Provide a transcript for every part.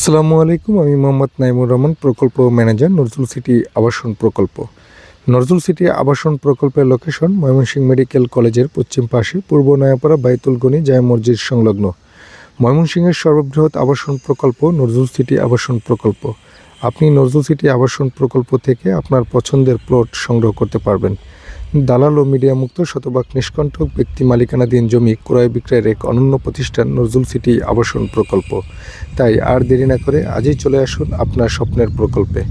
আসসালামু আলাইকুম। আমি মোহাম্মদ নাইমুর রহমান, প্রকল্প ম্যানেজার, নজরুল সিটি আবাসন প্রকল্প। নজরুল সিটি আবাসন প্রকল্পের লোকেশন ময়মনসিংহ মেডিকেল কলেজের পশ্চিম পাশে, পূর্ব নয়াপাড়া বাইতুল গনি জামে মসজিদ সংলগ্ন। ময়মনসিংহের সর্ববৃহৎ আবাসন প্রকল্প নজরুল সিটি আবাসন প্রকল্প। আপনি নজরুল সিটি আবাসন প্রকল্প থেকে আপনার পছন্দের প্লট সংগ্রহ করতে পারবেন। দালাল ও মিডিয়া মুক্ত শতভাগ নিষ্কণ্টক ব্যক্তি মালিকানাধীন জমি ক্রয় বিক্রয়ের এক অনন্য প্রতিষ্ঠান নজরুল সিটি আবাসন প্রকল্প। তাই আর দেরি না করে আজই চলে আসুন আপনার স্বপ্নের প্রকল্পে।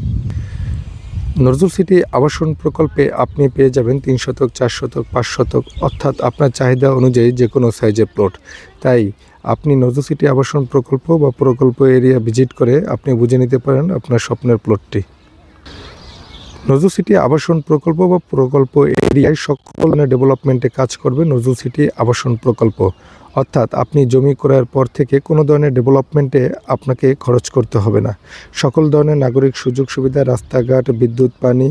নজরুল সিটি আবাসন প্রকল্পে আপনি পেয়ে যাবেন 3 শতক, 4 শতক, 5 শতক, অর্থাৎ আপনার চাহিদা অনুযায়ী যে কোনো সাইজের প্লট। তাই আপনি নজরুল সিটি আবাসন প্রকল্প বা প্রকল্প এরিয়া ভিজিট করে আপনি বুঝে নিতে পারেন আপনার স্বপ্নের প্লটটি। নজরুল সিটি আবাসন প্রকল্প বা প্রকল্প এরিয়ায় সকল ধরনের ডেভেলপমেন্টে কাজ করবে নজরুল সিটি আবাসন প্রকল্প। অর্থাৎ আপনি জমি ক্রয়ের পর থেকে কোনো ধরনের ডেভেলপমেন্টে আপনাকে খরচ করতে হবে না। সকল ধরনের নাগরিক সুযোগ সুবিধা, রাস্তাঘাট, বিদ্যুৎ, পানি,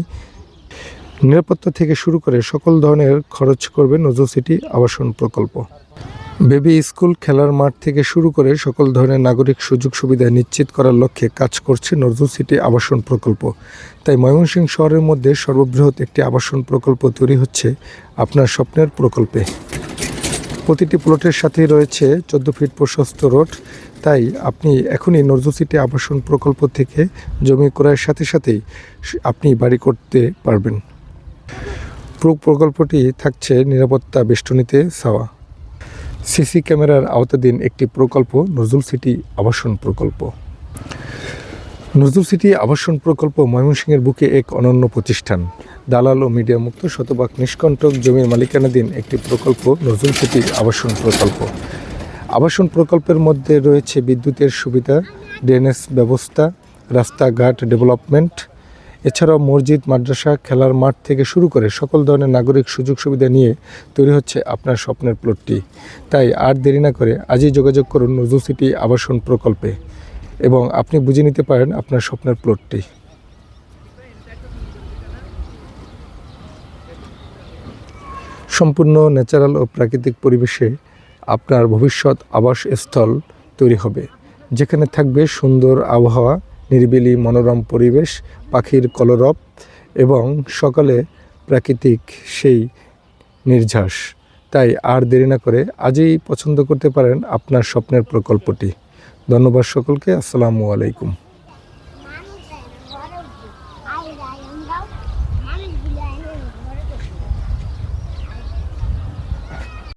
নিরাপত্তা থেকে শুরু করে সকল ধরনের খরচ করবে নজরুল সিটি আবাসন প্রকল্প। বেবি স্কুল, খেলার মাঠ থেকে শুরু করে সকল ধরনের নাগরিক সুযোগ সুবিধা নিশ্চিত করার লক্ষ্যে কাজ করছে নজরুল সিটি আবাসন প্রকল্প। তাই ময়মনসিংহ শহরের মধ্যে সর্ববৃহৎ একটি আবাসন প্রকল্প তৈরি হচ্ছে আপনার স্বপ্নের প্রকল্পে। প্রতিটি প্লটের সাথেই রয়েছে 14 ফিট প্রশস্ত রোড। তাই আপনি এখনই নজরুল সিটি আবাসন প্রকল্প থেকে জমি ক্রয়ের সাথে সাথেই আপনি বাড়ি করতে পারবেন। প্রকল্পটি থাকছে নিরাপত্তা বেষ্টনীতে ছাওয়া। সিসি ক্যামেরার আওতাধীন একটি প্রকল্প নজরুল সিটি আবাসন প্রকল্প। নজরুল সিটি আবাসন প্রকল্প ময়মনসিংহের বুকে এক অনন্য প্রতিষ্ঠান। দালাল ও মিডিয়া মুক্ত শতভাগ নিষ্কণ্টক জমির মালিকানাধীন একটি প্রকল্প নজরুল সিটি আবাসন প্রকল্প। আবাসন প্রকল্পের মধ্যে রয়েছে বিদ্যুতের সুবিধা, ড্রেনেজ ব্যবস্থা, রাস্তাঘাট ডেভেলপমেন্ট, এছাড়াও মসজিদ, মাদ্রাসা, খেলার মাঠ থেকে শুরু করে সকল ধরনের নাগরিক সুযোগ সুবিধা নিয়ে তৈরি হচ্ছে আপনার স্বপ্নের প্লটটি। তাই আর দেরি না করে আজই যোগাযোগ করুন নজরুল সিটি আবাসন প্রকল্পে এবং আপনি বুঝে নিতে পারেন আপনার স্বপ্নের প্লটটি। সম্পূর্ণ ন্যাচারাল ও প্রাকৃতিক পরিবেশে আপনার ভবিষ্যৎ আবাসস্থল তৈরি হবে, যেখানে থাকবে সুন্দর আবহাওয়া, নিরিবিলি মনোরম পরিবেশ, পাখির কলরব এবং সকালে প্রাকৃতিক সেই নির্ঝাস। তাই আর দেরি না করে আজই পছন্দ করতে পারেন আপনার স্বপ্নের প্রকল্পটি। ধন্যবাদ সকলকে। আসসালামু আলাইকুম।